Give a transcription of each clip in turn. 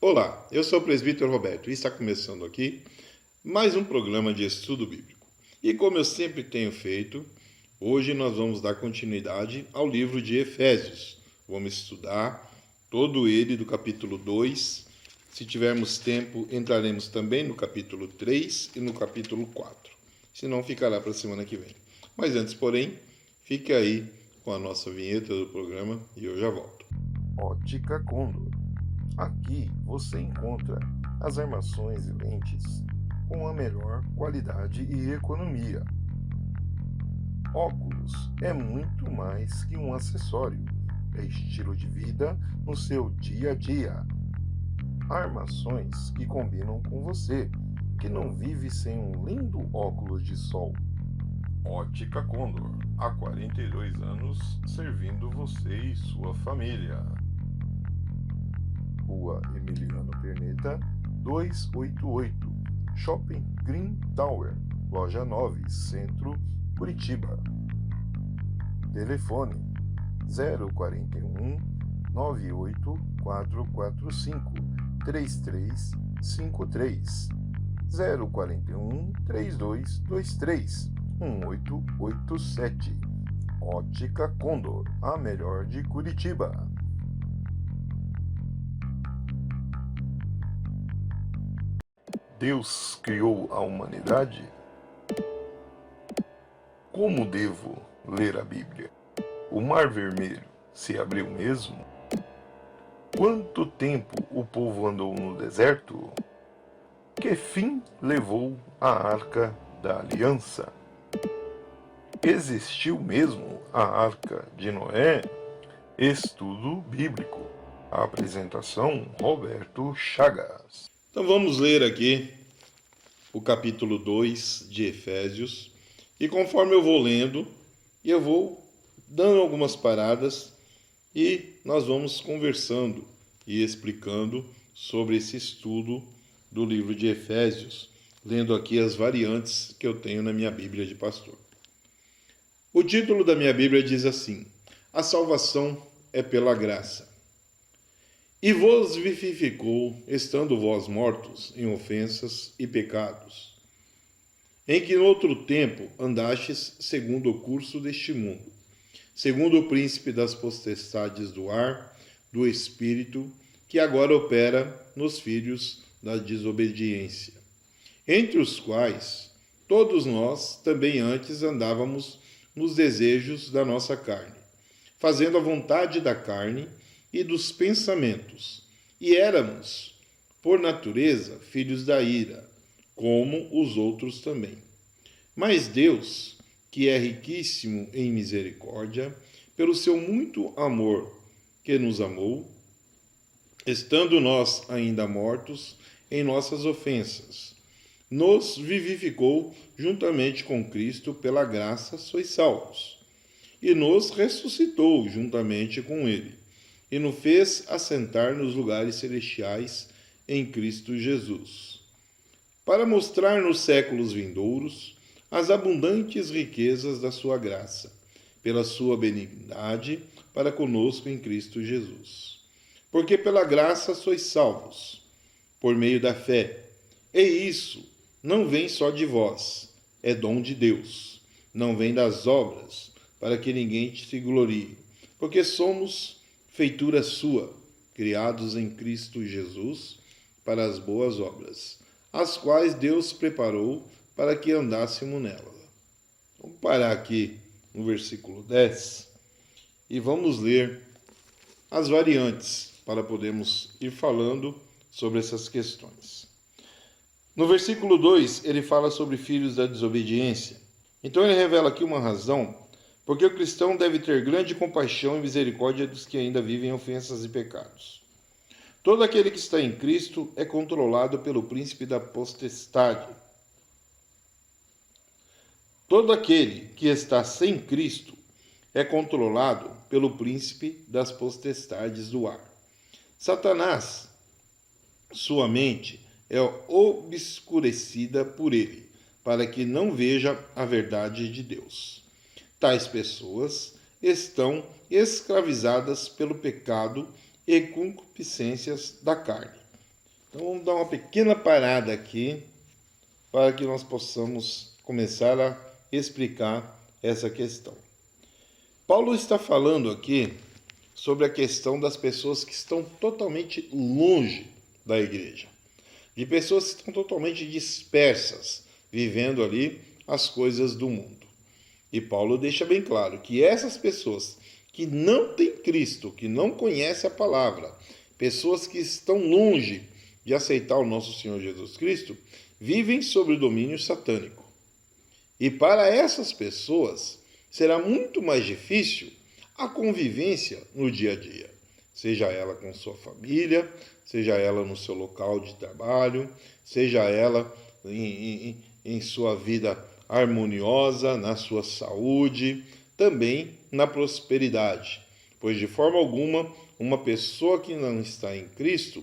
Olá, eu sou o presbítero Roberto e está começando aqui mais um programa de estudo bíblico. E como eu sempre tenho feito, hoje nós vamos dar continuidade ao livro de Efésios. Vamos estudar todo ele do capítulo 2. Se tivermos tempo, entraremos também no capítulo 3 e no capítulo 4. Se não, ficará para a semana que vem. Mas antes, porém, fique aí com a nossa vinheta do programa e eu já volto. Ótica Condor. Aqui você encontra as armações e lentes com a melhor qualidade e economia. Óculos é muito mais que um acessório, é estilo de vida no seu dia a dia. Armações que combinam com você, que não vive sem um lindo óculos de sol. Ótica Condor, há 42 anos servindo você e sua família. Rua Emiliano Perneta, 288, Shopping Green Tower, Loja 9, Centro, Curitiba. Telefone 041 98445 3353 041 3223 1887. Ótica Condor, a melhor de Curitiba. Deus criou a humanidade? Como devo ler a Bíblia? O Mar Vermelho se abriu mesmo? Quanto tempo o povo andou no deserto? Que fim levou a Arca da Aliança? Existiu mesmo a Arca de Noé? Estudo Bíblico. A apresentação Roberto Chagas. Então vamos ler aqui o capítulo 2 de Efésios. E conforme eu vou lendo, eu vou dando algumas paradas e nós vamos conversando e explicando sobre esse estudo do livro de Efésios, lendo aqui as variantes que eu tenho na minha Bíblia de pastor. O título da minha Bíblia diz assim: A salvação é pela graça. E vos vivificou, estando vós mortos em ofensas e pecados, em que no outro tempo andastes segundo o curso deste mundo, segundo o príncipe das potestades do ar, do espírito, que agora opera nos filhos da desobediência, entre os quais todos nós também antes andávamos nos desejos da nossa carne, fazendo a vontade da carne e dos pensamentos, e éramos, por natureza, filhos da ira, como os outros também. Mas Deus, que é riquíssimo em misericórdia, pelo seu muito amor que nos amou, estando nós ainda mortos em nossas ofensas, nos vivificou juntamente com Cristo, pela graça sois salvos, e nos ressuscitou juntamente com ele, e nos fez assentar nos lugares celestiais em Cristo Jesus, para mostrar nos séculos vindouros as abundantes riquezas da sua graça, pela sua benignidade para conosco em Cristo Jesus. Porque pela graça sois salvos, por meio da fé. E isso não vem só de vós, é dom de Deus. Não vem das obras, para que ninguém se glorie, porque somos feitura sua, criados em Cristo Jesus para as boas obras, as quais Deus preparou para que andássemos nela. Vamos parar aqui no versículo 10 e vamos ler as variantes para podermos ir falando sobre essas questões. No versículo 2, ele fala sobre filhos da desobediência. Então ele revela aqui uma razão porque o cristão deve ter grande compaixão e misericórdia dos que ainda vivem em ofensas e pecados. Todo aquele que está em Cristo é controlado pelo príncipe da potestade. Todo aquele que está sem Cristo é controlado pelo príncipe das potestades do ar. Satanás, sua mente é obscurecida por ele, para que não veja a verdade de Deus. Tais pessoas estão escravizadas pelo pecado e concupiscências da carne, Então vamos dar uma pequena parada aqui para que nós possamos começar a explicar essa questão. Paulo está falando aqui sobre a questão das pessoas que estão totalmente longe da igreja, de pessoas que estão totalmente dispersas, vivendo ali as coisas do mundo. E Paulo deixa bem claro que essas pessoas que não têm Cristo, que não conhecem a palavra, pessoas que estão longe de aceitar o nosso Senhor Jesus Cristo, vivem sob o domínio satânico. E para essas pessoas será muito mais difícil a convivência no dia a dia, seja ela com sua família, seja ela no seu local de trabalho, seja ela em sua vida harmoniosa, na sua saúde, também na prosperidade. Pois de forma alguma, uma pessoa que não está em Cristo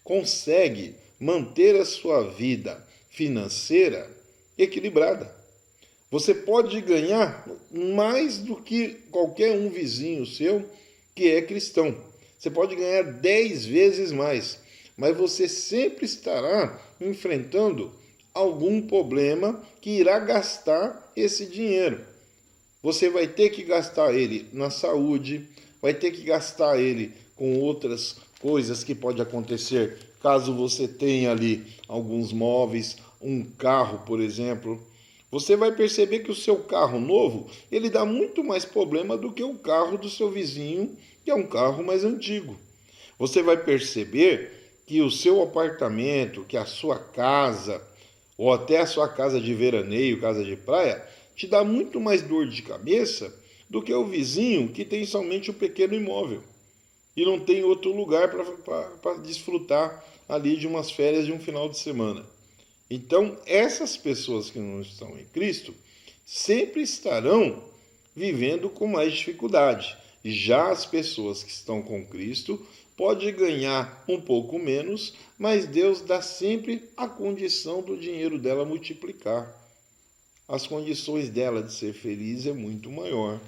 consegue manter a sua vida financeira equilibrada. Você pode ganhar mais do que qualquer um vizinho seu que é cristão. Você pode ganhar 10 vezes mais, mas você sempre estará enfrentando algum problema que irá gastar esse dinheiro. Você vai ter que gastar ele na saúde, vai ter que gastar ele com outras coisas que pode acontecer caso você tenha ali alguns móveis, um carro, por exemplo. Você vai perceber que o seu carro novo, ele dá muito mais problema do que o carro do seu vizinho, que é um carro mais antigo. Você vai perceber que o seu apartamento, que a sua casa, ou até a sua casa de veraneio, casa de praia, te dá muito mais dor de cabeça do que o vizinho que tem somente um pequeno imóvel e não tem outro lugar para desfrutar ali de umas férias de um final de semana. Então, essas pessoas que não estão em Cristo sempre estarão vivendo com mais dificuldade. Já as pessoas que estão com Cristo podem ganhar um pouco menos, mas Deus dá sempre a condição do dinheiro dela multiplicar. As condições dela de ser feliz é muito maior.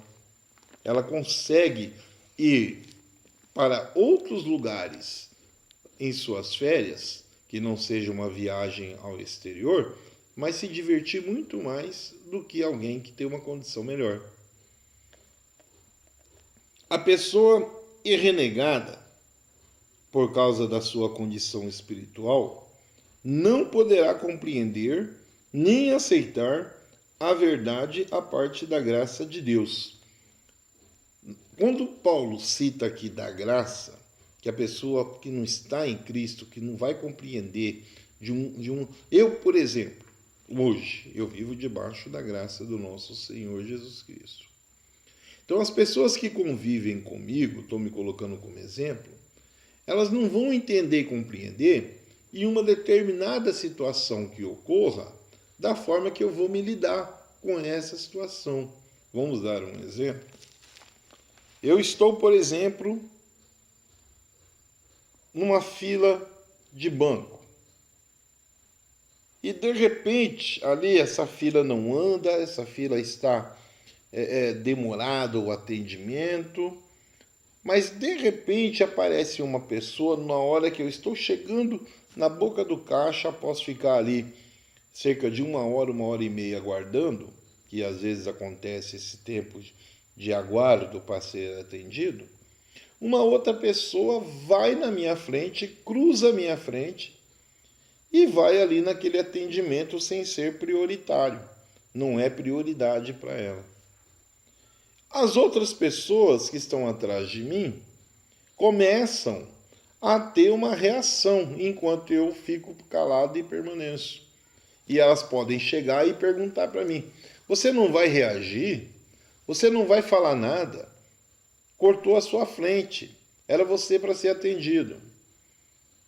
Ela consegue ir para outros lugares em suas férias, que não seja uma viagem ao exterior, mas se divertir muito mais do que alguém que tem uma condição melhor. A pessoa é renegada por causa da sua condição espiritual não poderá compreender nem aceitar a verdade a parte da graça de Deus. Quando Paulo cita aqui da graça, que a pessoa que não está em Cristo, que não vai compreender Eu, por exemplo, hoje, eu vivo debaixo da graça do nosso Senhor Jesus Cristo. Então, as pessoas que convivem comigo, estou me colocando como exemplo, elas não vão entender e compreender em uma determinada situação que ocorra, da forma que eu vou me lidar com essa situação. Vamos dar um exemplo? Eu estou, por exemplo, numa fila de banco. E de repente, ali essa fila não anda, essa fila está demorado o atendimento, mas de repente aparece uma pessoa na hora que eu estou chegando na boca do caixa, após ficar ali cerca de uma hora e meia aguardando, que às vezes acontece esse tempo de aguardo para ser atendido, uma outra pessoa vai na minha frente, cruza a minha frente e vai ali naquele atendimento sem ser prioritário. Não é prioridade para ela. As outras pessoas que estão atrás de mim começam a ter uma reação enquanto eu fico calado e permaneço. E elas podem chegar e perguntar para mim: você não vai reagir? Você não vai falar nada? Cortou a sua frente. Era você para ser atendido.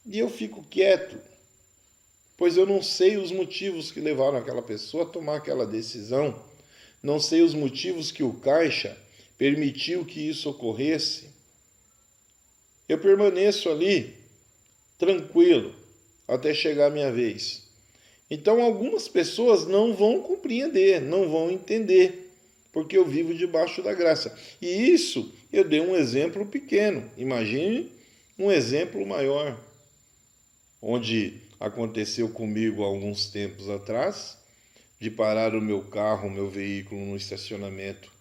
E eu fico quieto, pois eu não sei os motivos que levaram aquela pessoa a tomar aquela decisão. Não sei os motivos que o caixa permitiu que isso ocorresse. Eu permaneço ali, tranquilo, até chegar a minha vez. Então, algumas pessoas não vão compreender, não vão entender, porque eu vivo debaixo da graça. E isso, eu dei um exemplo pequeno. Imagine um exemplo maior, onde aconteceu comigo há alguns tempos atrás, de parar o meu carro, o meu veículo no estacionamento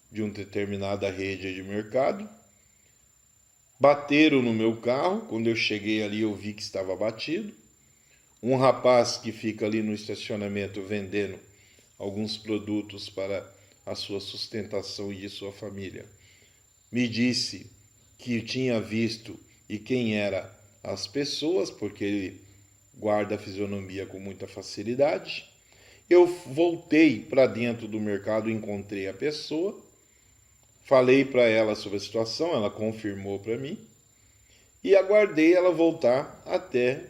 de uma determinada rede de mercado. Bateram no meu carro, quando eu cheguei ali eu vi que estava batido. Um rapaz que fica ali no estacionamento vendendo alguns produtos para a sua sustentação e de sua família, me disse que tinha visto e quem eram as pessoas, porque ele guarda a fisionomia com muita facilidade. Eu voltei para dentro do mercado, encontrei a pessoa, falei para ela sobre a situação, ela confirmou para mim e aguardei ela voltar até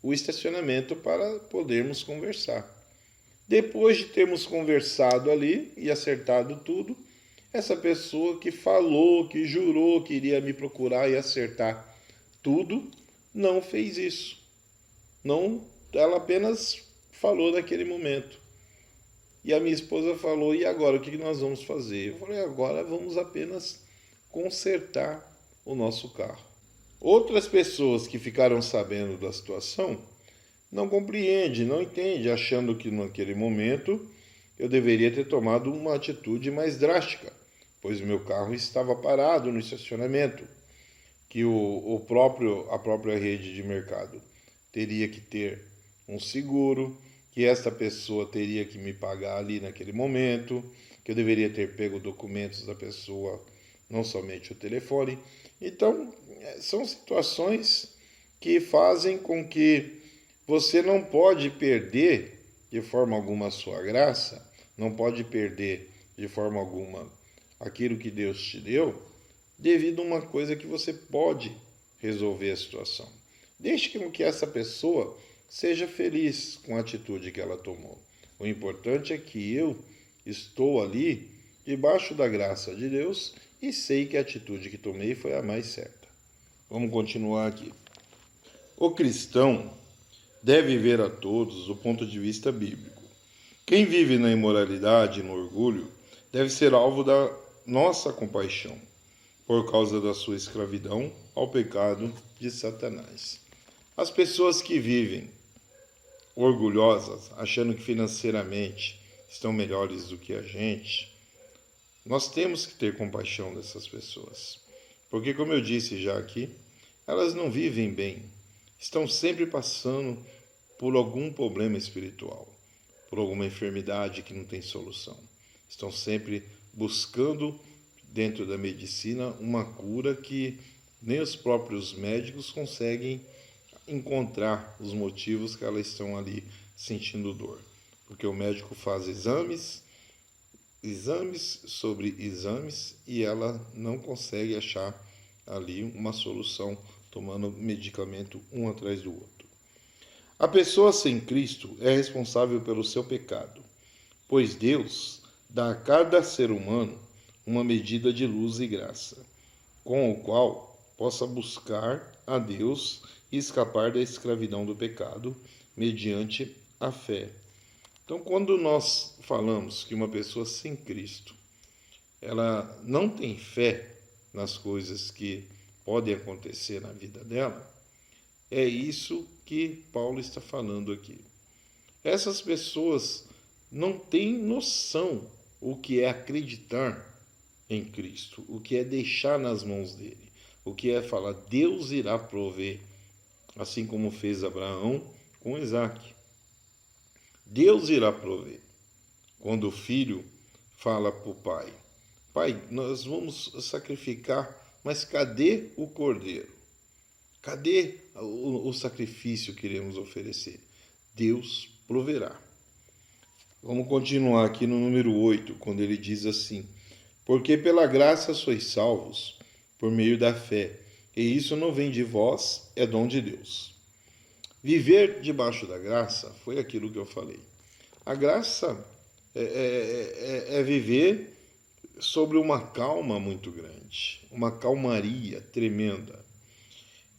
o estacionamento para podermos conversar. Depois de termos conversado ali e acertado tudo, essa pessoa que falou, que jurou que iria me procurar e acertar tudo, não fez isso. Não, ela apenas falou naquele momento. E a minha esposa falou: e agora, o que nós vamos fazer? Eu falei: agora vamos apenas consertar o nosso carro. Outras pessoas que ficaram sabendo da situação não compreendem, não entendem, achando que naquele momento eu deveria ter tomado uma atitude mais drástica, pois o meu carro estava parado no estacionamento, que a própria rede de mercado teria que ter um seguro, que esta pessoa teria que me pagar ali naquele momento, que eu deveria ter pego documentos da pessoa, não somente o telefone. Então, são situações que fazem com que você não pode perder de forma alguma a sua graça, não pode perder de forma alguma aquilo que Deus te deu, devido a uma coisa que você pode resolver a situação. Deixe que essa pessoa seja feliz com a atitude que ela tomou. O importante é que eu estou ali debaixo da graça de Deus e sei que a atitude que tomei foi a mais certa. Vamos continuar aqui. O cristão deve ver a todos do ponto de vista bíblico. Quem vive na imoralidade e no orgulho deve ser alvo da nossa compaixão, por causa da sua escravidão ao pecado de Satanás. As pessoas que vivem orgulhosas, achando que financeiramente estão melhores do que a gente, nós temos que ter compaixão dessas pessoas. Porque, como eu disse já aqui, elas não vivem bem, estão sempre passando por algum problema espiritual, por alguma enfermidade que não tem solução. Estão sempre buscando, dentro da medicina, uma cura que nem os próprios médicos conseguem encontrar os motivos que elas estão ali sentindo dor. Porque o médico faz exames sobre exames e ela não consegue achar ali uma solução tomando medicamento um atrás do outro. A pessoa sem Cristo é responsável pelo seu pecado, pois Deus dá a cada ser humano uma medida de luz e graça, com o qual possa buscar a Deus e escapar da escravidão do pecado mediante a fé. Então, quando nós falamos que uma pessoa sem Cristo, ela não tem fé nas coisas que podem acontecer na vida dela, é isso que Paulo está falando aqui. Essas pessoas não têm noção o que é acreditar em Cristo, o que é deixar nas mãos dele, o que é falar: Deus irá prover, assim como fez Abraão com Isaac. Deus irá prover. Quando o filho fala para o pai: pai, nós vamos sacrificar, mas cadê o cordeiro? Cadê o sacrifício que iremos oferecer? Deus proverá. Vamos continuar aqui no número 8, quando ele diz assim: porque pela graça sois salvos, por meio da fé, e isso não vem de vós, é dom de Deus. Viver debaixo da graça foi aquilo que eu falei. A graça é viver sobre uma calma muito grande, uma calmaria tremenda.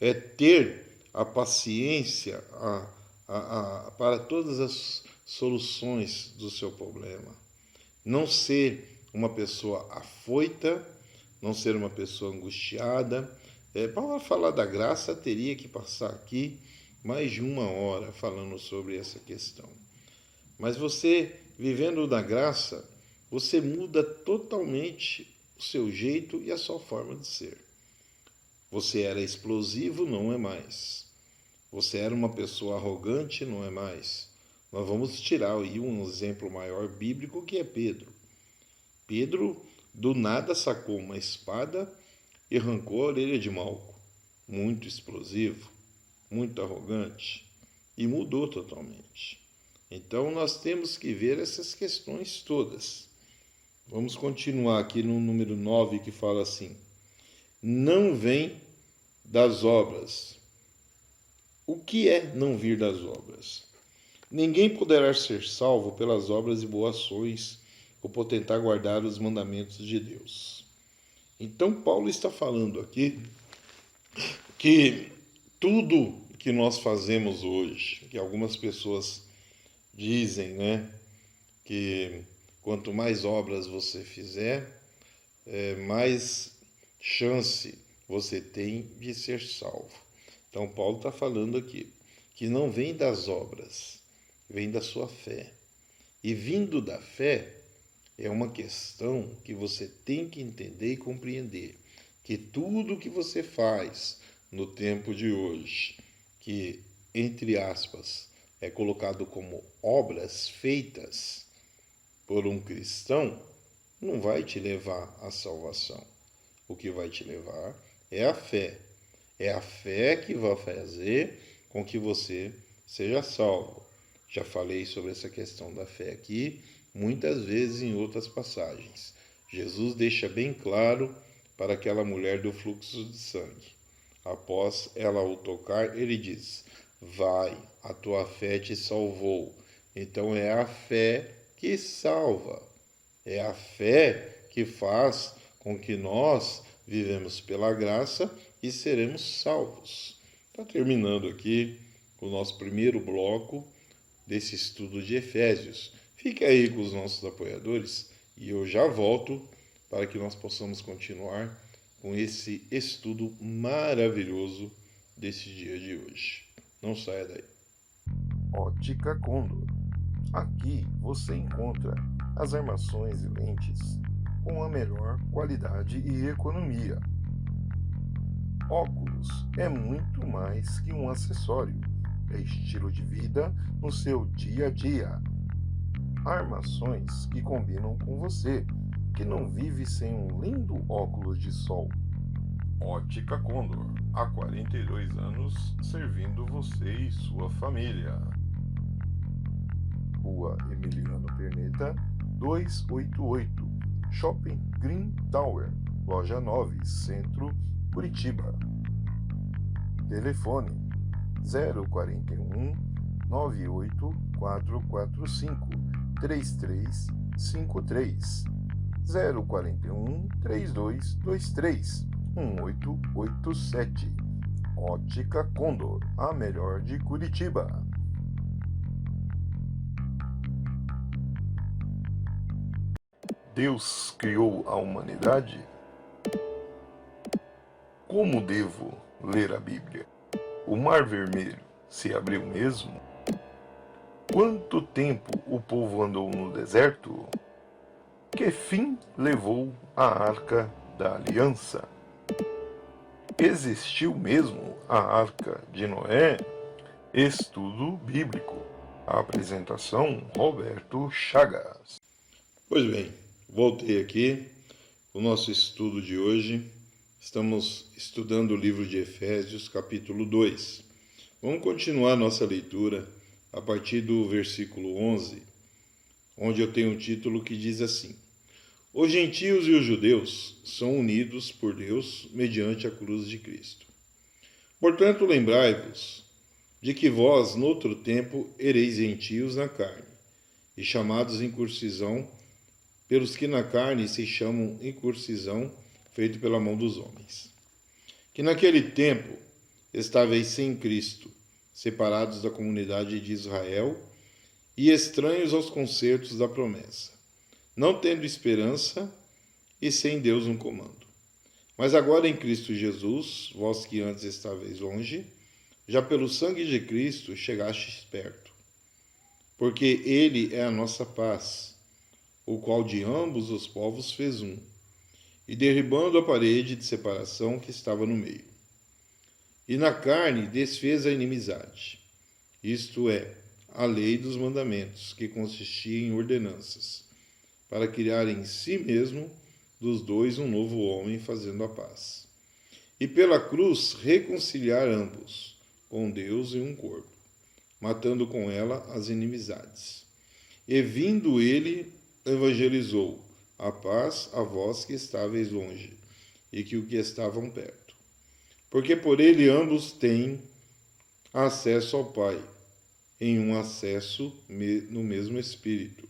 É ter a paciência para todas as soluções do seu problema. Não ser uma pessoa afoita, não ser uma pessoa angustiada, Para falar da graça, teria que passar aqui mais de 1 hora falando sobre essa questão. Mas você, vivendo na graça, você muda totalmente o seu jeito e a sua forma de ser. Você era explosivo, não é mais. Você era uma pessoa arrogante, não é mais. Nós vamos tirar aí um exemplo maior bíblico que é Pedro. Pedro, do nada, sacou uma espada e arrancou a orelha de Malco. Muito explosivo, muito arrogante e mudou totalmente. Então nós temos que ver essas questões todas. Vamos continuar aqui no número 9 que fala assim: não vem das obras. O que é não vir das obras? Ninguém poderá ser salvo pelas obras e boas ações ou por tentar guardar os mandamentos de Deus. Então Paulo está falando aqui que tudo que nós fazemos hoje, que algumas pessoas dizem, né, que quanto mais obras você fizer, mais chance você tem de ser salvo. Então Paulo está falando aqui que não vem das obras, vem da sua fé. E vindo da fé é uma questão que você tem que entender e compreender que tudo que você faz no tempo de hoje, que, entre aspas, é colocado como obras feitas por um cristão, não vai te levar à salvação. O que vai te levar é a fé. É a fé que vai fazer com que você seja salvo. Já falei sobre essa questão da fé aqui muitas vezes em outras passagens. Jesus deixa bem claro para aquela mulher do fluxo de sangue. Após ela o tocar, ele diz: vai, a tua fé te salvou. Então é a fé que salva. É a fé que faz com que nós vivemos pela graça e seremos salvos. Está terminando aqui o nosso primeiro bloco desse estudo de Efésios. Fique aí com os nossos apoiadores e eu já volto para que nós possamos continuar com esse estudo maravilhoso desse dia de hoje. Não saia daí. Ótica Condor. Aqui você encontra as armações e lentes com a melhor qualidade e economia. Óculos é muito mais que um acessório, é estilo de vida no seu dia a dia. Armações que combinam com você, que não vive sem um lindo óculos de sol. Ótica Condor, há 42 anos servindo você e sua família. Rua Emiliano Perneta, 288, Shopping Green Tower, Loja 9, Centro, Curitiba. Telefone 041 98445 3353 041 3223 1887. Ótica Condor, a melhor de Curitiba. Deus criou a humanidade? Como devo ler a Bíblia? O Mar Vermelho se abriu mesmo? Quanto tempo o povo andou no deserto? Que fim levou a Arca da Aliança? Existiu mesmo a Arca de Noé? Estudo Bíblico. Apresentação Roberto Chagas. Pois bem, voltei aqui. O nosso estudo de hoje, estamos estudando o livro de Efésios, capítulo 2. Vamos continuar nossa leitura a partir do versículo 11, onde eu tenho um título que diz assim: os gentios e os judeus são unidos por Deus mediante a cruz de Cristo. Portanto, lembrai-vos de que vós, noutro tempo, ereis gentios na carne, e chamados incircuncisão pelos que na carne se chamam incircuncisão, feito pela mão dos homens. Que naquele tempo estáveis sem Cristo, separados da comunidade de Israel e estranhos aos concertos da promessa, não tendo esperança e sem Deus no comando. Mas agora em Cristo Jesus, vós que antes estáveis longe, já pelo sangue de Cristo chegastes perto. Porque ele é a nossa paz, o qual de ambos os povos fez um, e derribando a parede de separação que estava no meio. E na carne desfez a inimizade, isto é, a lei dos mandamentos, que consistia em ordenanças, para criar em si mesmo dos dois um novo homem, fazendo a paz. E pela cruz reconciliar ambos, com Deus em um corpo, matando com ela as inimizades. E vindo ele, evangelizou a paz a vós que estáveis longe, e que o que estavam perto. Porque por ele ambos têm acesso ao Pai, em um acesso no mesmo Espírito.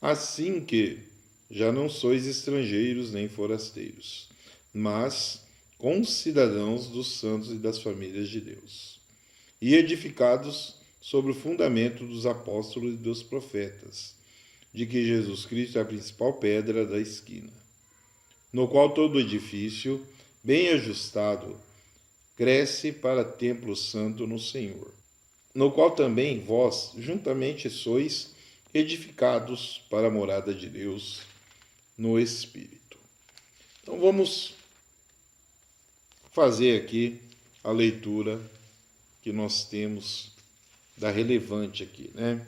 Assim que já não sois estrangeiros nem forasteiros, mas concidadãos dos santos e das famílias de Deus, e edificados sobre o fundamento dos apóstolos e dos profetas, de que Jesus Cristo é a principal pedra da esquina, no qual todo edifício, bem ajustado, cresce para templo santo no Senhor, no qual também vós juntamente sois edificados para a morada de Deus no Espírito. Então vamos fazer aqui a leitura que nós temos da relevante aqui, né?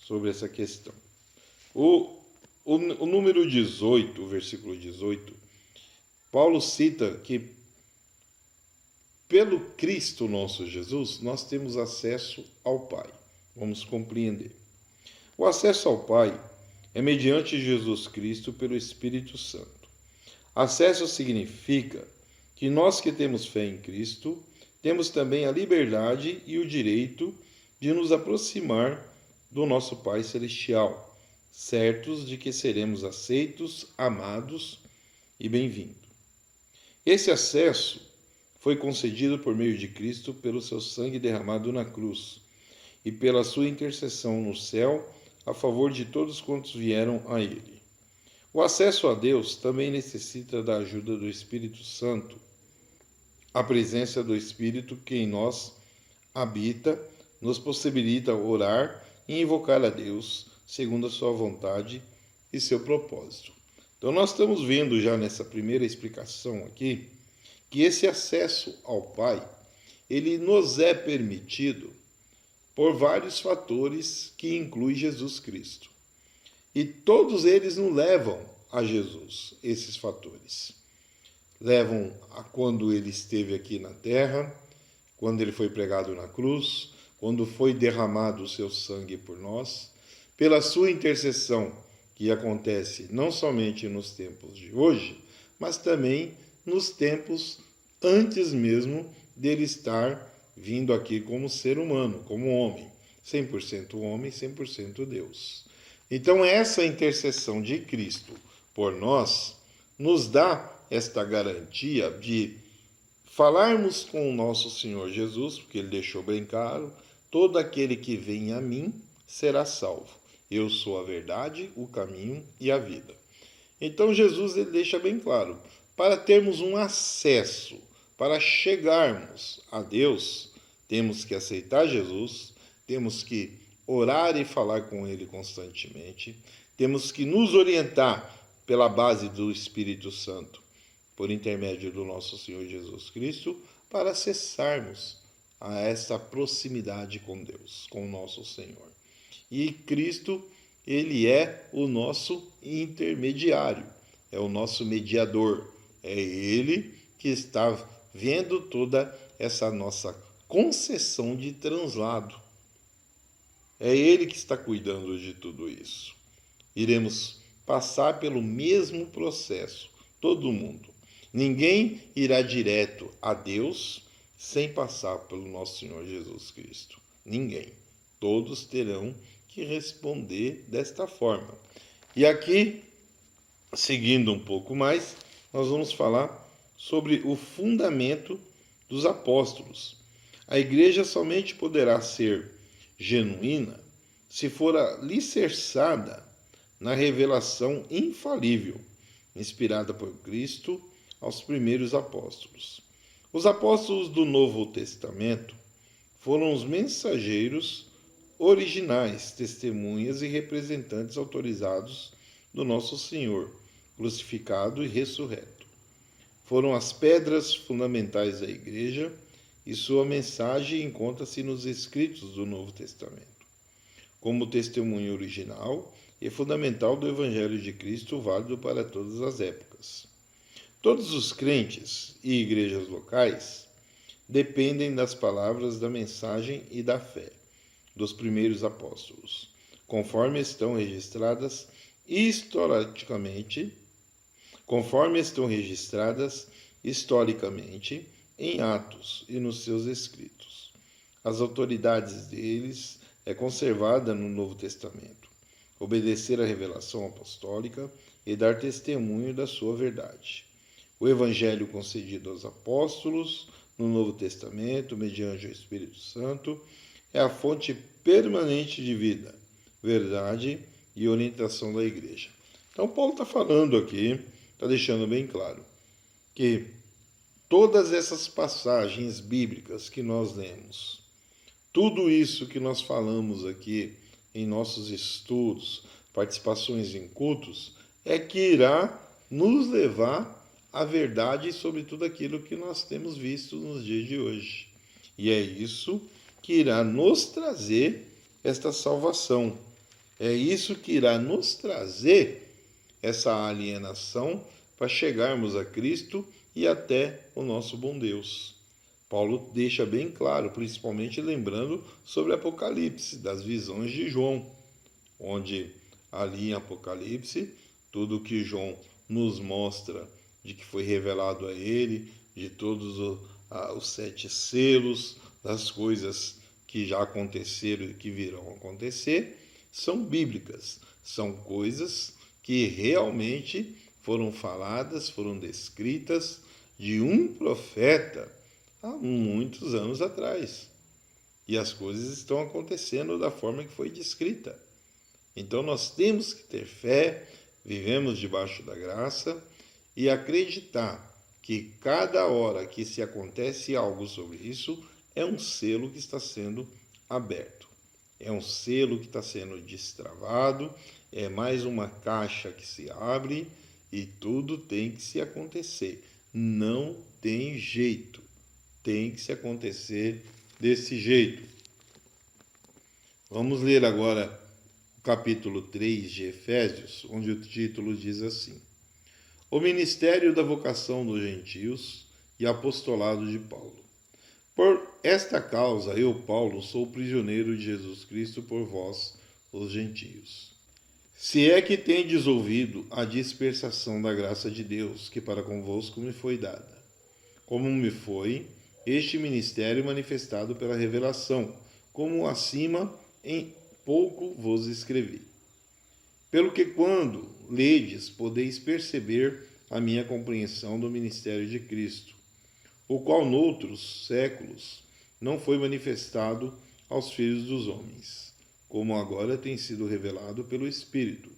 Sobre essa questão. O número 18, o versículo 18, Paulo cita que pelo Cristo nosso Jesus, nós temos acesso ao Pai. Vamos compreender. O acesso ao Pai é mediante Jesus Cristo pelo Espírito Santo. Acesso significa que nós que temos fé em Cristo, temos também a liberdade e o direito de nos aproximar do nosso Pai Celestial, certos de que seremos aceitos, amados e bem-vindos. Esse acesso foi concedido por meio de Cristo pelo seu sangue derramado na cruz e pela sua intercessão no céu a favor de todos quantos vieram a ele. O acesso a Deus também necessita da ajuda do Espírito Santo, a presença do Espírito que em nós habita nos possibilita orar e invocar a Deus segundo a sua vontade e seu propósito. Então nós estamos vendo já nessa primeira explicação aqui que esse acesso ao Pai, ele nos é permitido por vários fatores que inclui Jesus Cristo. E todos eles nos levam a Jesus, esses fatores. Levam a quando ele esteve aqui na terra, quando ele foi pregado na cruz, quando foi derramado o seu sangue por nós, pela sua intercessão, que acontece não somente nos tempos de hoje, mas também nos tempos antes mesmo dele estar vindo aqui como ser humano, como homem, 100% homem, 100% Deus. Então essa intercessão de Cristo por nós nos dá esta garantia de falarmos com o nosso Senhor Jesus, porque ele deixou bem claro, todo aquele que vem a mim será salvo. Eu sou a verdade, o caminho e a vida. Então Jesus ele deixa bem claro, para termos um acesso, para chegarmos a Deus, temos que aceitar Jesus, temos que orar e falar com Ele constantemente, temos que nos orientar pela base do Espírito Santo, por intermédio do nosso Senhor Jesus Cristo, para acessarmos a essa proximidade com Deus, com o nosso Senhor. E Cristo, ele é o nosso intermediário, é o nosso mediador, é ele que está vendo toda essa nossa concessão de translado. É ele que está cuidando de tudo isso. Iremos passar pelo mesmo processo, todo mundo. Ninguém irá direto a Deus sem passar pelo nosso Senhor Jesus Cristo. Ninguém. Todos terão que responder desta forma. E aqui, seguindo um pouco mais, nós vamos falar sobre o fundamento dos apóstolos. A igreja somente poderá ser genuína se for alicerçada na revelação infalível, inspirada por Cristo, aos primeiros apóstolos. Os apóstolos do Novo Testamento foram os mensageiros originais, testemunhas e representantes autorizados do nosso Senhor, crucificado e ressurreto. Foram as pedras fundamentais da Igreja e sua mensagem encontra-se nos escritos do Novo Testamento, como testemunho original e fundamental do Evangelho de Cristo, válido para todas as épocas. Todos os crentes e igrejas locais dependem das palavras da mensagem e da fé dos primeiros apóstolos, conforme estão registradas historicamente em Atos e nos seus escritos. As autoridades deles é conservada no Novo Testamento, obedecer à revelação apostólica e dar testemunho da sua verdade. O Evangelho concedido aos apóstolos no Novo Testamento, mediante o Espírito Santo, é a fonte permanente de vida, verdade e orientação da Igreja. Então, Paulo está falando aqui, está deixando bem claro, que todas essas passagens bíblicas que nós lemos, tudo isso que nós falamos aqui em nossos estudos, participações em cultos, é que irá nos levar à verdade sobre tudo aquilo que nós temos visto nos dias de hoje. E é isso que irá nos trazer esta salvação. É isso que irá nos trazer essa alienação para chegarmos a Cristo e até o nosso bom Deus. Paulo deixa bem claro, principalmente lembrando sobre Apocalipse, das visões de João, onde ali em Apocalipse, tudo que João nos mostra de que foi revelado a ele, de todos os 7 selos, das coisas que já aconteceram e que virão a acontecer, são bíblicas, são coisas que realmente foram faladas, foram descritas de um profeta há muitos anos atrás. E as coisas estão acontecendo da forma que foi descrita. Então nós temos que ter fé, vivemos debaixo da graça e acreditar que cada hora que se acontece algo sobre isso é um selo que está sendo aberto. É um selo que está sendo destravado, é mais uma caixa que se abre e tudo tem que se acontecer. Não tem jeito. Tem que se acontecer desse jeito. Vamos ler agora o capítulo 3 de Efésios, onde o título diz assim: O ministério da vocação dos gentios e apostolado de Paulo. Por esta causa, eu, Paulo, sou prisioneiro de Jesus Cristo por vós, os gentios. Se é que tendes ouvido a dispersação da graça de Deus, que para convosco me foi dada, como me foi este ministério manifestado pela revelação, como acima em pouco vos escrevi. Pelo que quando ledes, podeis perceber a minha compreensão do ministério de Cristo, o qual noutros séculos não foi manifestado aos filhos dos homens, como agora tem sido revelado pelo Espírito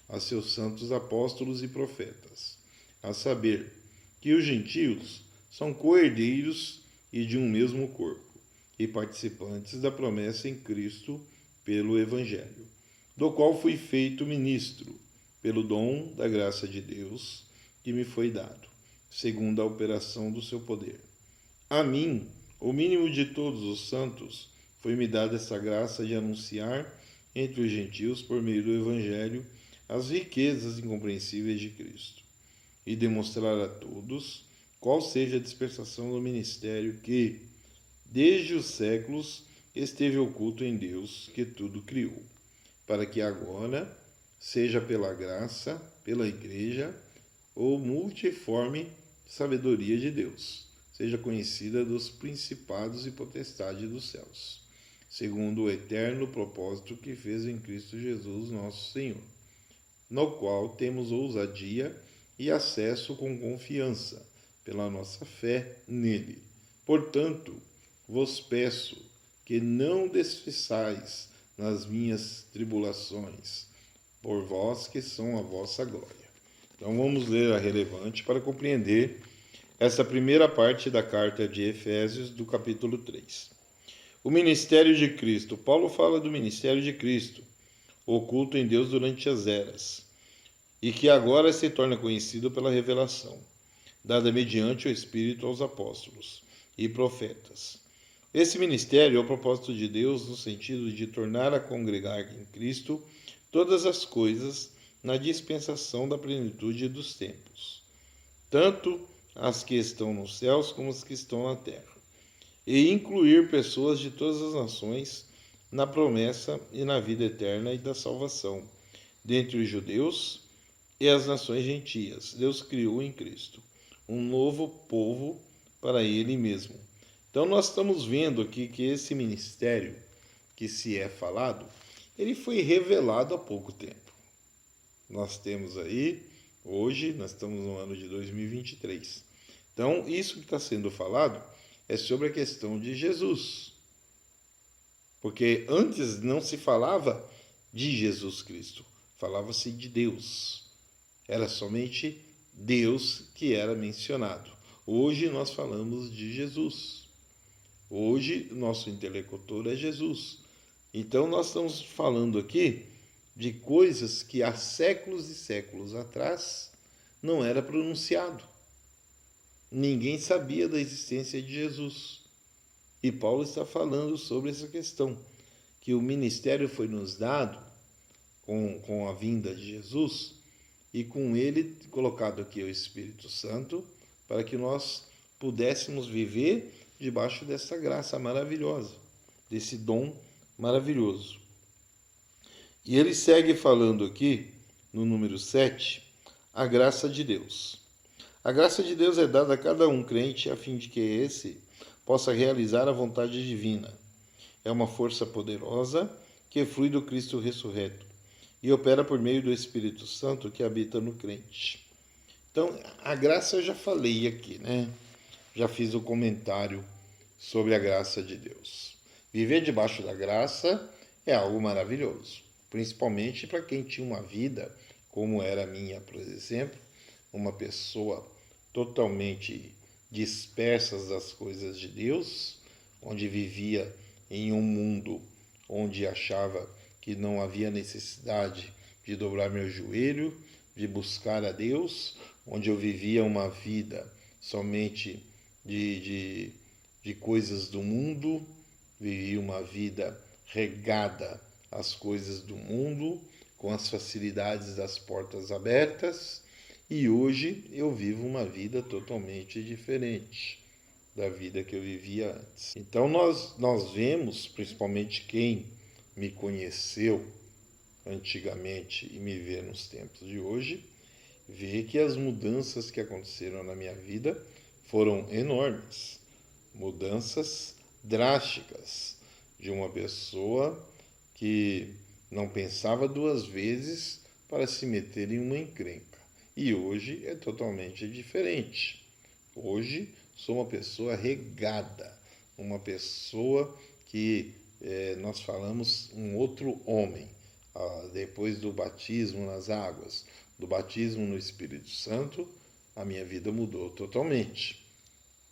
a seus santos apóstolos e profetas, a saber, que os gentios são co-herdeiros e de um mesmo corpo, e participantes da promessa em Cristo pelo Evangelho, do qual fui feito ministro, pelo dom da graça de Deus que me foi dado, segundo a operação do seu poder. A mim, o mínimo de todos os santos, foi-me dada essa graça de anunciar entre os gentios, por meio do Evangelho, as riquezas incompreensíveis de Cristo, e demonstrar a todos qual seja a dispersação do ministério que, desde os séculos, esteve oculto em Deus, que tudo criou, para que agora seja pela graça, pela Igreja, ou multiforme sabedoria de Deus, seja conhecida dos principados e potestades dos céus, segundo o eterno propósito que fez em Cristo Jesus, nosso Senhor, no qual temos ousadia e acesso com confiança, pela nossa fé nele. Portanto, vos peço que não desfiçais nas minhas tribulações, por vós que são a vossa glória. Então vamos ler a relevante para compreender essa primeira parte da carta de Efésios, do capítulo 3. O ministério de Cristo. Paulo fala do ministério de Cristo, oculto em Deus durante as eras, e que agora se torna conhecido pela revelação, dada mediante o Espírito aos apóstolos e profetas. Esse ministério é o propósito de Deus no sentido de tornar a congregar em Cristo todas as coisas na dispensação da plenitude dos tempos, tanto as que estão nos céus como as que estão na terra, e incluir pessoas de todas as nações na promessa e na vida eterna e da salvação, dentre os judeus e as nações gentias. Deus criou em Cristo um novo povo para Ele mesmo. Então nós estamos vendo aqui que esse ministério que se é falado, ele foi revelado há pouco tempo. Nós temos aí, hoje, nós estamos no ano de 2023. Então, isso que está sendo falado é sobre a questão de Jesus. Porque antes não se falava de Jesus Cristo, falava-se de Deus. Era somente Deus que era mencionado. Hoje nós falamos de Jesus. Hoje nosso interlocutor é Jesus. Então nós estamos falando aqui de coisas que há séculos e séculos atrás não era pronunciado. Ninguém sabia da existência de Jesus. E Paulo está falando sobre essa questão, que o ministério foi nos dado com a vinda de Jesus e com ele colocado aqui o Espírito Santo para que nós pudéssemos viver debaixo dessa graça maravilhosa, desse dom maravilhoso. E ele segue falando aqui, no número 7, a graça de Deus. A graça de Deus é dada a cada um crente a fim de que esse possa realizar a vontade divina. É uma força poderosa que flui do Cristo ressurreto e opera por meio do Espírito Santo que habita no crente. Então, a graça eu já falei aqui, né? Já fiz o comentário sobre a graça de Deus. Viver debaixo da graça é algo maravilhoso, principalmente para quem tinha uma vida como era a minha, por exemplo, uma pessoa totalmente dispersa das coisas de Deus, onde vivia em um mundo onde achava que não havia necessidade de dobrar meu joelho, de buscar a Deus, onde eu vivia uma vida somente de coisas do mundo, vivia uma vida regada às coisas do mundo, com as facilidades das portas abertas, e hoje eu vivo uma vida totalmente diferente da vida que eu vivia antes. Então nós vemos, principalmente quem me conheceu antigamente e me vê nos tempos de hoje, vê que as mudanças que aconteceram na minha vida foram enormes. Mudanças drásticas de uma pessoa que não pensava duas vezes para se meter em uma encrenca. E hoje é totalmente diferente. Hoje sou uma pessoa regada, uma pessoa que nós falamos um outro homem. Depois do batismo nas águas, do batismo no Espírito Santo, a minha vida mudou totalmente.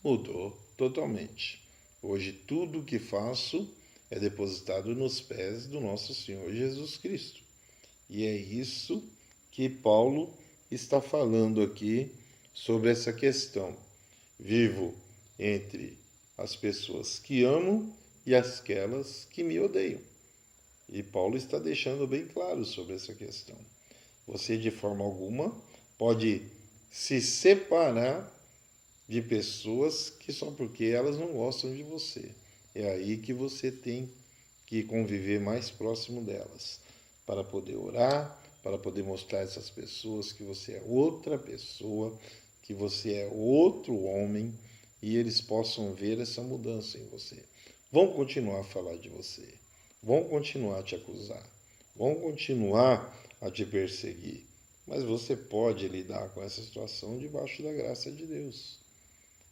Mudou totalmente. Hoje tudo o que faço é depositado nos pés do nosso Senhor Jesus Cristo. E é isso que Paulo está falando aqui sobre essa questão. Vivo entre as pessoas que amo e aquelas que me odeiam. E Paulo está deixando bem claro sobre essa questão. Você, de forma alguma, pode se separar de pessoas que só porque elas não gostam de você. É aí que você tem que conviver mais próximo delas, para poder orar, para poder mostrar a essas pessoas que você é outra pessoa, que você é outro homem, e eles possam ver essa mudança em você. Vão continuar a falar de você, vão continuar a te acusar, vão continuar a te perseguir, mas você pode lidar com essa situação debaixo da graça de Deus.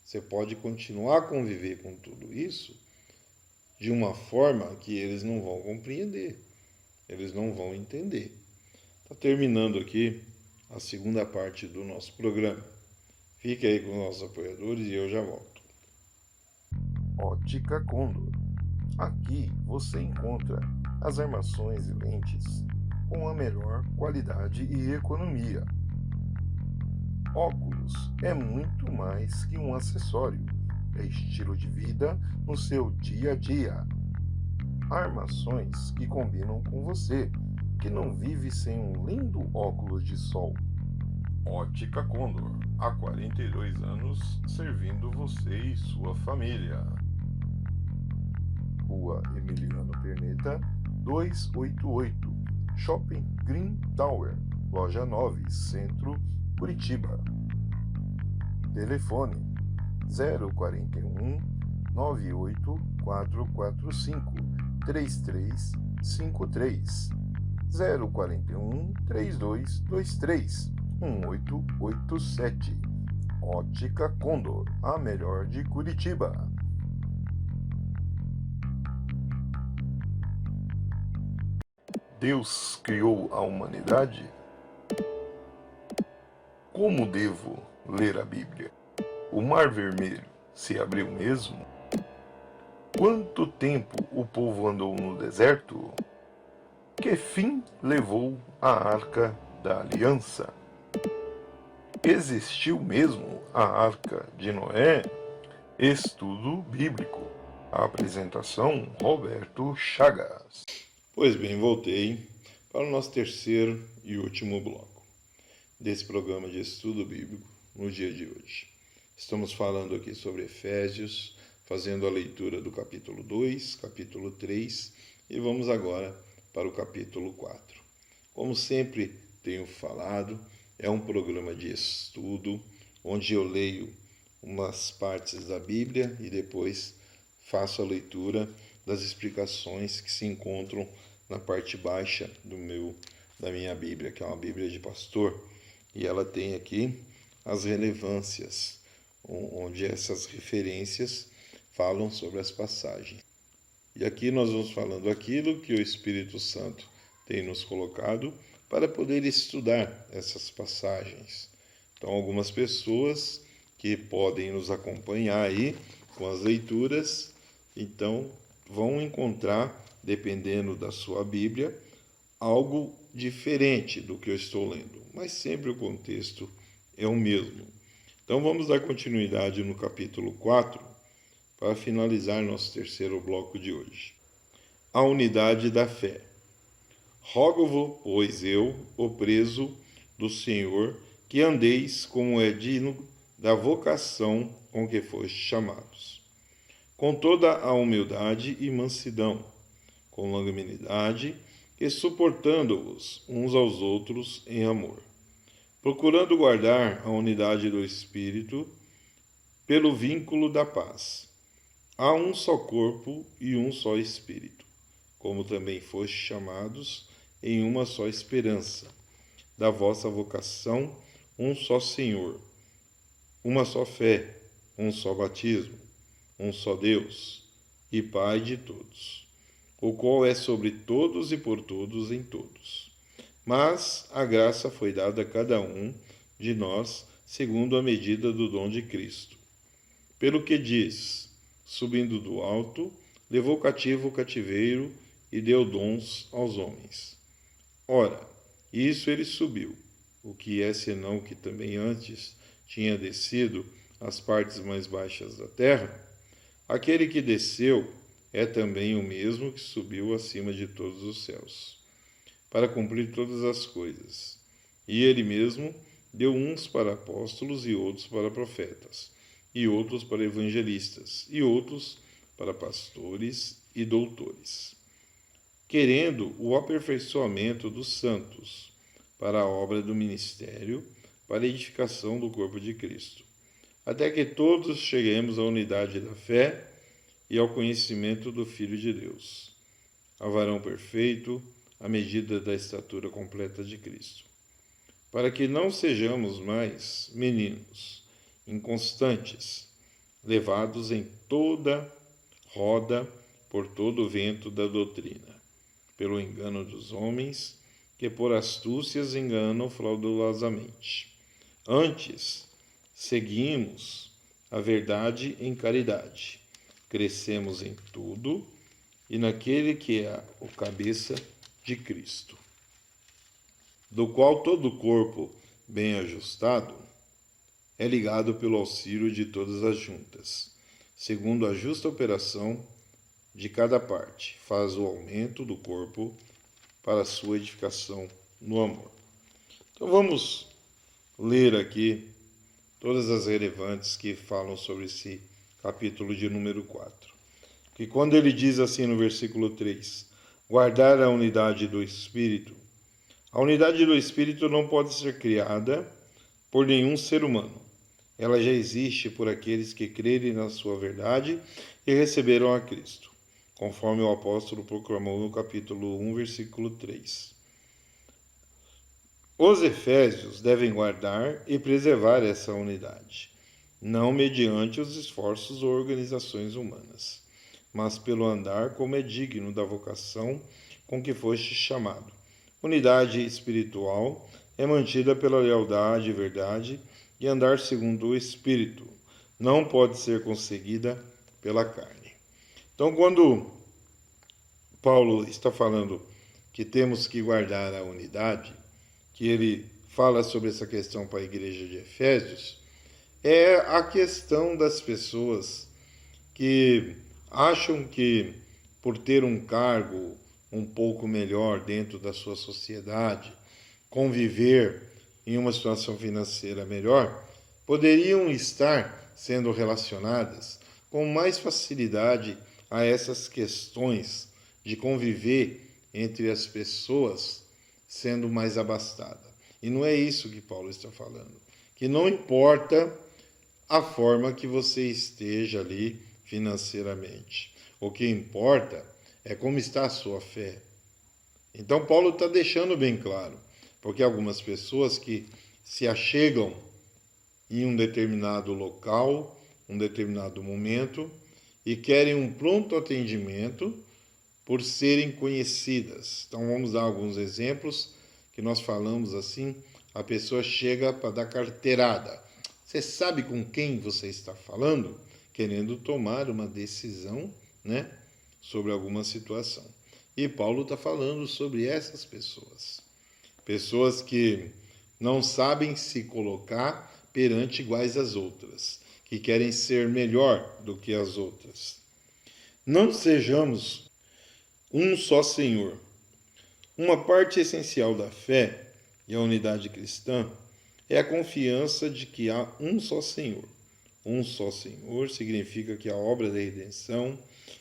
Você pode continuar a conviver com tudo isso de uma forma que eles não vão compreender, eles não vão entender. Está terminando aqui a segunda parte do nosso programa. Fique aí com os nossos apoiadores e eu já volto. Ótica Condor. Aqui você encontra as armações e lentes com a melhor qualidade e economia. Óculos é muito mais que um acessório, é estilo de vida no seu dia a dia. Armações que combinam com você, que não vive sem um lindo óculos de sol. Ótica Condor, há 42 anos servindo você e sua família. Rua Emiliano Perneta, 288, Shopping Green Tower, Loja 9, Centro, Curitiba. Telefone 041 98445 3353 041 3223 1887. Ótica Condor, a melhor de Curitiba. Deus criou a humanidade? Como devo ler a Bíblia? O Mar Vermelho se abriu mesmo? Quanto tempo o povo andou no deserto? Que fim levou a Arca da Aliança? Existiu mesmo a Arca de Noé? Estudo Bíblico. Apresentação Roberto Chagas. Pois bem, voltei para o nosso terceiro e último bloco desse programa de estudo bíblico no dia de hoje. Estamos falando aqui sobre Efésios, fazendo a leitura do capítulo 2, capítulo 3 e vamos agora para o capítulo 4. Como sempre tenho falado, é um programa de estudo onde eu leio umas partes da Bíblia e depois faço a leitura das explicações que se encontram na parte baixa da minha Bíblia, que é uma Bíblia de pastor, e ela tem aqui as relevâncias, onde essas referências falam sobre as passagens. E aqui nós vamos falando aquilo que o Espírito Santo tem nos colocado para poder estudar essas passagens. Então, algumas pessoas que podem nos acompanhar aí com as leituras, então vão encontrar, dependendo da sua Bíblia, algo diferente do que eu estou lendo, mas sempre o contexto é o mesmo. Então vamos dar continuidade no capítulo 4 para finalizar nosso terceiro bloco de hoje. A unidade da fé. Rogo-vos, pois eu, o preso do Senhor, que andeis como é digno da vocação com que fostes chamados, com toda a humildade e mansidão, com longanimidade e suportando-vos uns aos outros em amor, procurando guardar a unidade do Espírito pelo vínculo da paz. Há um só corpo e um só Espírito, como também fostes chamados em uma só esperança da vossa vocação, um só Senhor, uma só fé, um só batismo, um só Deus e Pai de todos, o qual é sobre todos e por todos em todos. Mas a graça foi dada a cada um de nós segundo a medida do dom de Cristo. Pelo que diz, subindo do alto, levou cativo o cativeiro e deu dons aos homens. Ora, isso ele subiu, o que é senão que também antes tinha descido às partes mais baixas da terra? Aquele que desceu é também o mesmo que subiu acima de todos os céus, para cumprir todas as coisas. E ele mesmo deu uns para apóstolos e outros para profetas, e outros para evangelistas, e outros para pastores e doutores, querendo o aperfeiçoamento dos santos, para a obra do ministério, para a edificação do corpo de Cristo, até que todos cheguemos à unidade da fé e ao conhecimento do Filho de Deus, ao varão perfeito, à medida da estatura completa de Cristo, para que não sejamos mais meninos, inconstantes, levados em toda roda por todo o vento da doutrina, pelo engano dos homens, que por astúcias enganam fraudulosamente. Antes, seguimos a verdade em caridade, crescemos em tudo e naquele que é o cabeça de Cristo, do qual todo o corpo, bem ajustado, é ligado pelo auxílio de todas as juntas, segundo a justa operação de cada parte, faz o aumento do corpo para a sua edificação no amor. Então vamos ler aqui todas as relevantes que falam sobre esse capítulo de número 4. Que quando ele diz assim no versículo 3, guardar a unidade do Espírito, a unidade do Espírito não pode ser criada por nenhum ser humano. Ela já existe por aqueles que crerem na sua verdade e receberam a Cristo, conforme o apóstolo proclamou no capítulo 1, versículo 3. Os efésios devem guardar e preservar essa unidade, não mediante os esforços ou organizações humanas, mas pelo andar como é digno da vocação com que foste chamado. Unidade espiritual é mantida pela lealdade e verdade e andar segundo o Espírito. Não pode ser conseguida pela carne. Então, quando Paulo está falando que temos que guardar a unidade, que ele fala sobre essa questão para a igreja de Efésios, é a questão das pessoas que acham que por ter um cargo um pouco melhor dentro da sua sociedade, conviver em uma situação financeira melhor, poderiam estar sendo relacionadas com mais facilidade a essas questões de conviver entre as pessoas sendo mais abastada. E não é isso que Paulo está falando. Que não importa a forma que você esteja ali financeiramente. O que importa é como está a sua fé. Então Paulo está deixando bem claro, porque algumas pessoas que se achegam em um determinado local, um determinado momento, e querem um pronto atendimento por serem conhecidas. Então vamos dar alguns exemplos que nós falamos assim, a pessoa chega para dar carteirada. Você sabe com quem você está falando? Querendo tomar uma decisão, né, sobre alguma situação. E Paulo está falando sobre essas pessoas. Pessoas que não sabem se colocar perante iguais às outras, que querem ser melhor do que as outras. Não sejamos um só Senhor. Uma parte essencial da fé e a unidade cristã é a confiança de que há um só Senhor. Um só Senhor significa que a obra da redenção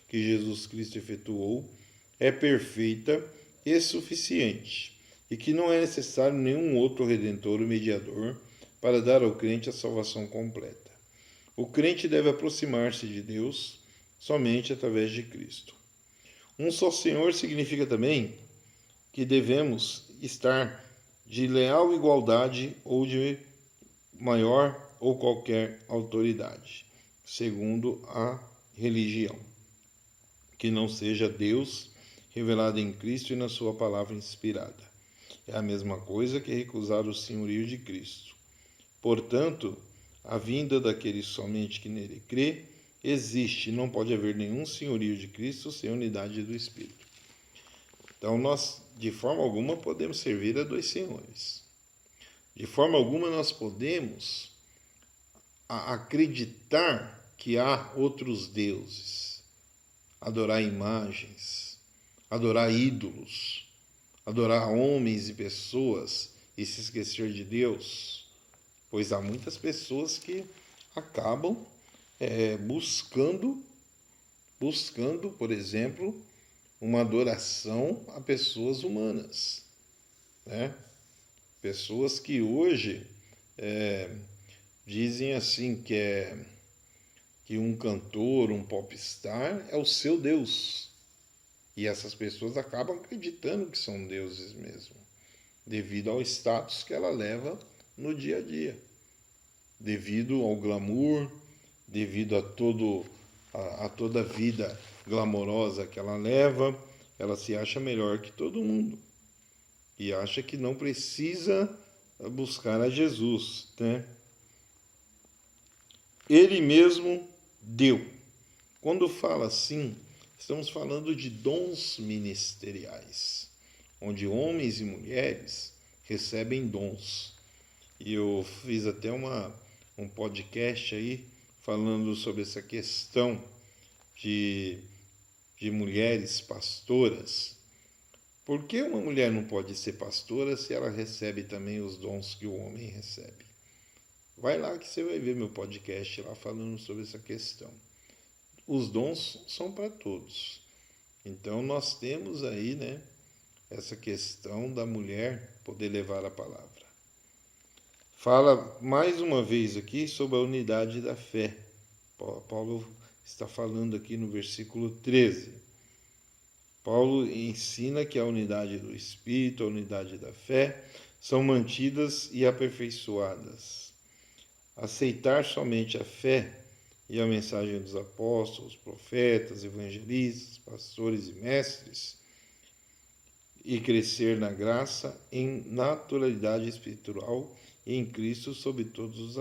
que Jesus Cristo efetuou é perfeita e suficiente, e que não é necessário nenhum outro redentor ou mediador para dar ao crente a salvação completa. O crente deve aproximar-se de Deus somente através de Cristo. Um só Senhor significa também que devemos estar de leal igualdade ou de maior ou qualquer autoridade, segundo a religião, que não seja Deus revelado em Cristo e na sua palavra inspirada. É a mesma coisa que recusar o senhorio de Cristo. Portanto, a vinda daquele somente que nele crê existe, não pode haver nenhum senhorio de Cristo sem a unidade do Espírito. Então, nós, de forma alguma, podemos servir a dois senhores. De forma alguma, nós podemos acreditar que há outros deuses, adorar imagens, adorar ídolos, adorar homens e pessoas e se esquecer de Deus, pois há muitas pessoas que acabam buscando, por exemplo, uma adoração a pessoas humanas, né? Pessoas que hoje dizem assim que um cantor, um popstar é o seu Deus. E essas pessoas acabam acreditando que são deuses mesmo, devido ao status que ela leva no dia a dia, devido ao glamour, devido a toda a vida glamourosa que ela leva. Ela se acha melhor que todo mundo e acha que não precisa buscar a Jesus, né? ele mesmo deu. Quando fala assim, estamos falando de dons ministeriais, onde homens e mulheres recebem dons. E eu fiz até um podcast aí falando sobre essa questão de, de mulheres pastoras. Por que uma mulher não pode ser pastora se ela recebe também os dons que o homem recebe? Vai lá que você vai ver meu podcast lá falando sobre essa questão. Os dons são para todos. Então nós temos aí, essa questão da mulher poder levar a palavra. Fala mais uma vez aqui sobre a unidade da fé. Paulo está falando aqui no versículo 13. Paulo ensina que a unidade do Espírito, a unidade da fé, são mantidas e aperfeiçoadas. Aceitar somente a fé e a mensagem dos apóstolos, profetas, evangelistas, pastores e mestres, e crescer na graça em naturalidade espiritual e em Cristo sob todos os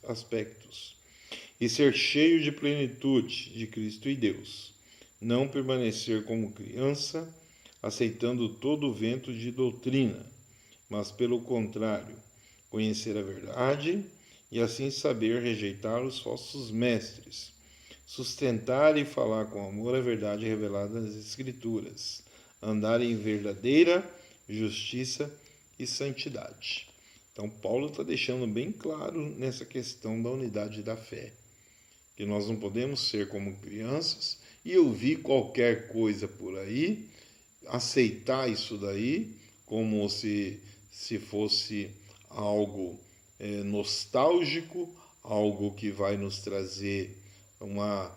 aspectos, e ser cheio de plenitude de Cristo e Deus, não permanecer como criança, aceitando todo o vento de doutrina, mas pelo contrário, conhecer a verdade e assim saber rejeitar os falsos mestres, sustentar e falar com amor a verdade revelada nas Escrituras, andar em verdadeira justiça e santidade. Então, Paulo está deixando bem claro nessa questão da unidade da fé, que nós não podemos ser como crianças e ouvir qualquer coisa por aí, aceitar isso daí como se fosse algo nostálgico, algo que vai nos trazer uma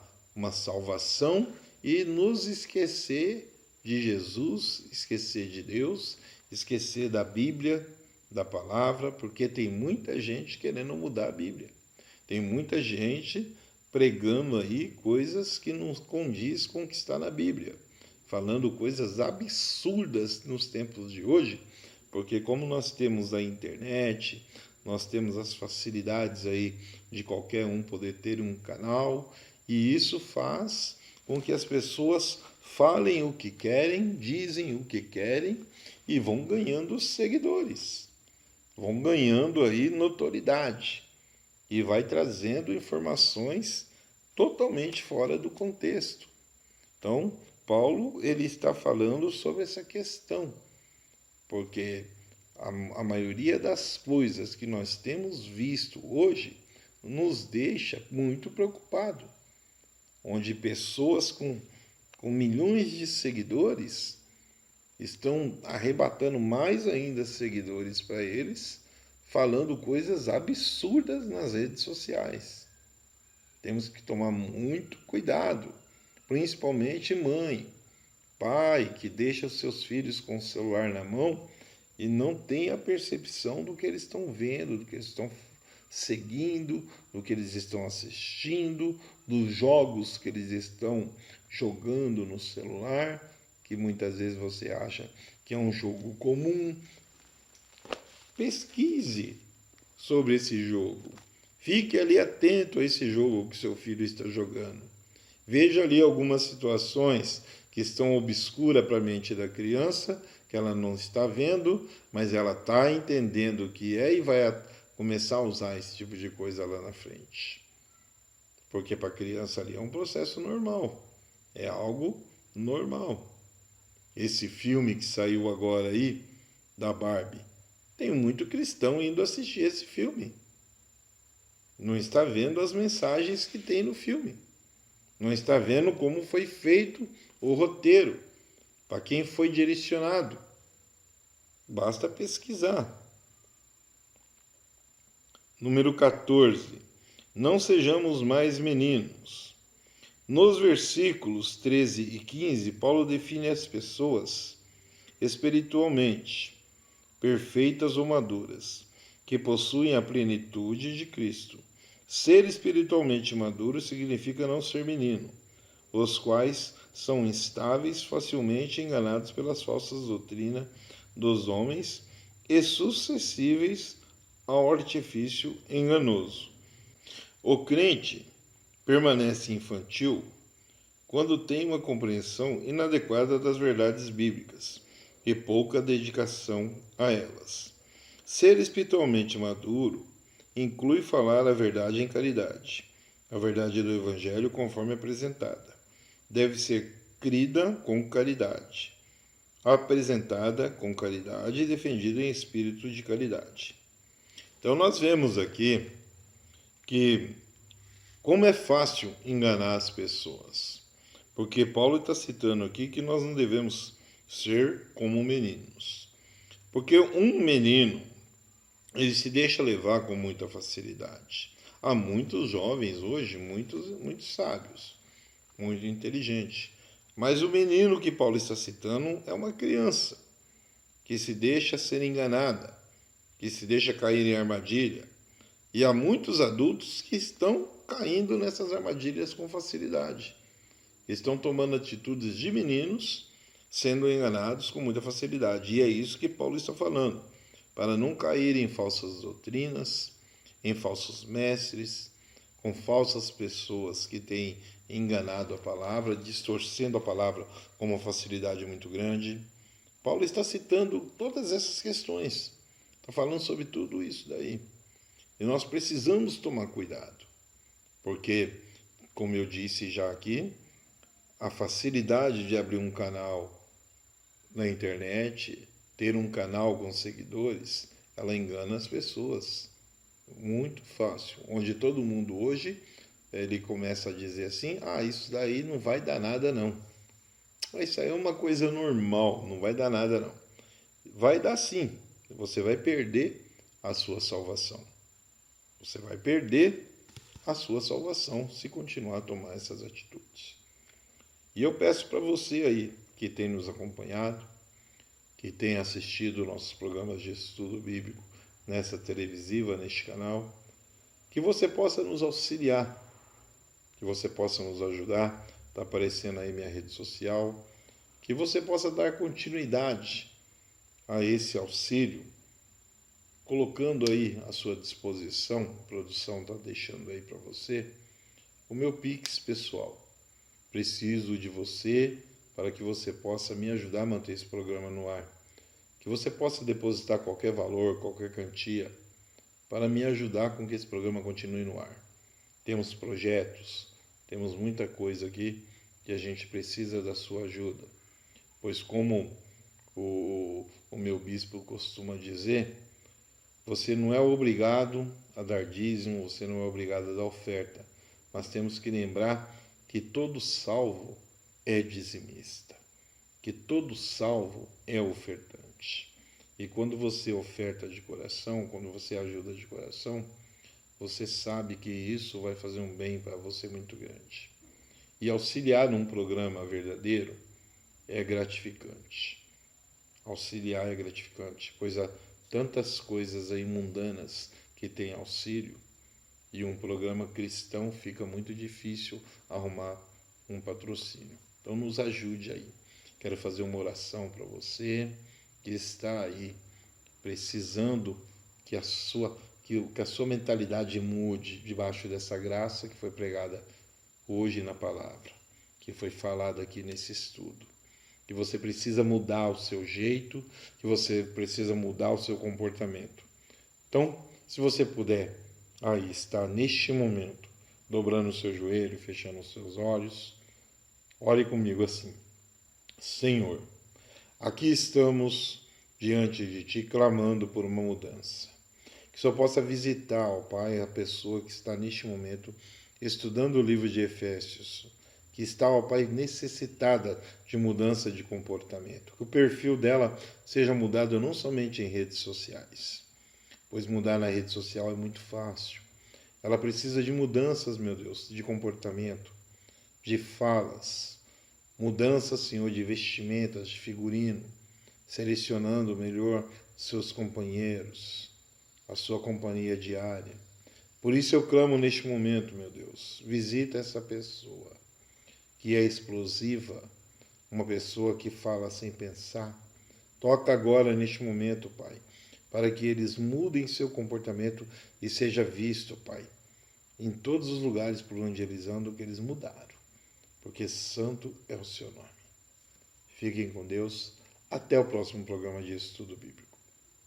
salvação e nos esquecer de Jesus, esquecer de Deus, esquecer da Bíblia, da palavra, porque tem muita gente querendo mudar a Bíblia. Tem muita gente pregando aí coisas que não condiz com o que está na Bíblia, falando coisas absurdas nos tempos de hoje, porque como nós temos a internet, nós temos as facilidades aí de qualquer um poder ter um canal, e isso faz com que as pessoas falem o que querem, dizem o que querem e vão ganhando seguidores, vão ganhando aí notoriedade e vai trazendo informações totalmente fora do contexto. Então, Paulo ele está falando sobre essa questão, porque a maioria das coisas que nós temos visto hoje nos deixa muito preocupado, onde pessoas com milhões de seguidores estão arrebatando mais ainda seguidores para eles, falando coisas absurdas nas redes sociais. Temos que tomar muito cuidado, principalmente mãe, pai, que deixa os seus filhos com o celular na mão e não tem a percepção do que eles estão vendo, do que eles estão seguindo, do que eles estão assistindo, dos jogos que eles estão jogando no celular, que muitas vezes você acha que é um jogo comum. Pesquise sobre esse jogo. Fique ali atento a esse jogo que seu filho está jogando. Veja ali algumas situações que estão obscuras para a mente da criança, que ela não está vendo, mas ela está entendendo o que é e vai começar a usar esse tipo de coisa lá na frente. Porque para a criança ali é um processo normal. É algo normal. Esse filme que saiu agora aí, da Barbie, tem muito cristão indo assistir esse filme. Não está vendo as mensagens que tem no filme. Não está vendo como foi feito o roteiro, para quem foi direcionado. Basta pesquisar. Número 14. Não sejamos mais meninos. Nos versículos 13 e 15, Paulo define as pessoas espiritualmente perfeitas ou maduras, que possuem a plenitude de Cristo. Ser espiritualmente maduro significa não ser menino, os quais são instáveis, facilmente enganados pelas falsas doutrinas dos homens e suscetíveis ao artifício enganoso. O crente permanece infantil quando tem uma compreensão inadequada das verdades bíblicas e pouca dedicação a elas. Ser espiritualmente maduro inclui falar a verdade em caridade. A verdade do Evangelho, conforme apresentada, deve ser crida com caridade, apresentada com caridade e defendida em espírito de caridade. Então nós vemos aqui que como é fácil enganar as pessoas. Porque Paulo está citando aqui que nós não devemos ser como meninos. Porque um menino, ele se deixa levar com muita facilidade. Há muitos jovens hoje, muitos sábios, muito inteligentes. Mas o menino que Paulo está citando é uma criança que se deixa ser enganada, que se deixa cair em armadilha. E há muitos adultos que estão caindo nessas armadilhas com facilidade. Estão tomando atitudes de meninos, sendo enganados com muita facilidade. E é isso que Paulo está falando, para não cair em falsas doutrinas, em falsos mestres, com falsas pessoas que têm enganado a palavra, distorcendo a palavra com uma facilidade muito grande. Paulo está citando todas essas questões, está falando sobre tudo isso daí. E nós precisamos tomar cuidado, porque, como eu disse já aqui, a facilidade de abrir um canal na internet, ter um canal com seguidores, ela engana as pessoas. Muito fácil. Onde todo mundo hoje, ele começa a dizer assim, isso daí não vai dar nada não. Isso aí é uma coisa normal, não vai dar nada não. Vai dar sim, você vai perder a sua salvação. Você vai perder a sua salvação se continuar a tomar essas atitudes. E eu peço para você aí, que tem nos acompanhado, que tem assistido nossos programas de estudo bíblico nessa televisiva, neste canal, que você possa nos auxiliar, que você possa nos ajudar. Está aparecendo aí minha rede social, que você possa dar continuidade a esse auxílio, colocando aí à sua disposição, a produção está deixando aí para você, o meu Pix pessoal. Preciso de você para que você possa me ajudar a manter esse programa no ar. Que você possa depositar qualquer valor, qualquer quantia, para me ajudar com que esse programa continue no ar. Temos projetos, temos muita coisa aqui que a gente precisa da sua ajuda. Pois como o meu bispo costuma dizer, você não é obrigado a dar dízimo, você não é obrigado a dar oferta, mas temos que lembrar que todo salvo é dizimista, que todo salvo é ofertante. E quando você oferta de coração, quando você ajuda de coração, você sabe que isso vai fazer um bem para você muito grande. E auxiliar num programa verdadeiro é gratificante. Auxiliar é gratificante, pois há tantas coisas aí mundanas que têm auxílio, e um programa cristão fica muito difícil arrumar um patrocínio. Então nos ajude aí. Quero fazer uma oração para você que está aí precisando que a sua mentalidade mude debaixo dessa graça que foi pregada hoje na palavra, que foi falada aqui nesse estudo. Que você precisa mudar o seu jeito, que você precisa mudar o seu comportamento. Então, se você puder aí estar neste momento, dobrando o seu joelho, fechando os seus olhos, ore comigo assim: Senhor, aqui estamos diante de Ti clamando por uma mudança. Que só possa visitar, ó Pai, a pessoa que está neste momento estudando o livro de Efésios, que está, ó Pai, necessitada de mudança de comportamento. Que o perfil dela seja mudado não somente em redes sociais, pois mudar na rede social é muito fácil. Ela precisa de mudanças, meu Deus, de comportamento, de falas, mudanças, Senhor, de vestimentas, de figurino, selecionando melhor seus companheiros, a sua companhia diária. Por isso eu clamo neste momento, meu Deus, visita essa pessoa que é explosiva, uma pessoa que fala sem pensar. Toca agora neste momento, Pai, para que eles mudem seu comportamento e seja visto, Pai, em todos os lugares por onde eles andam que eles mudaram, porque santo é o seu nome. Fiquem com Deus. Até o próximo programa de Estudo Bíblico.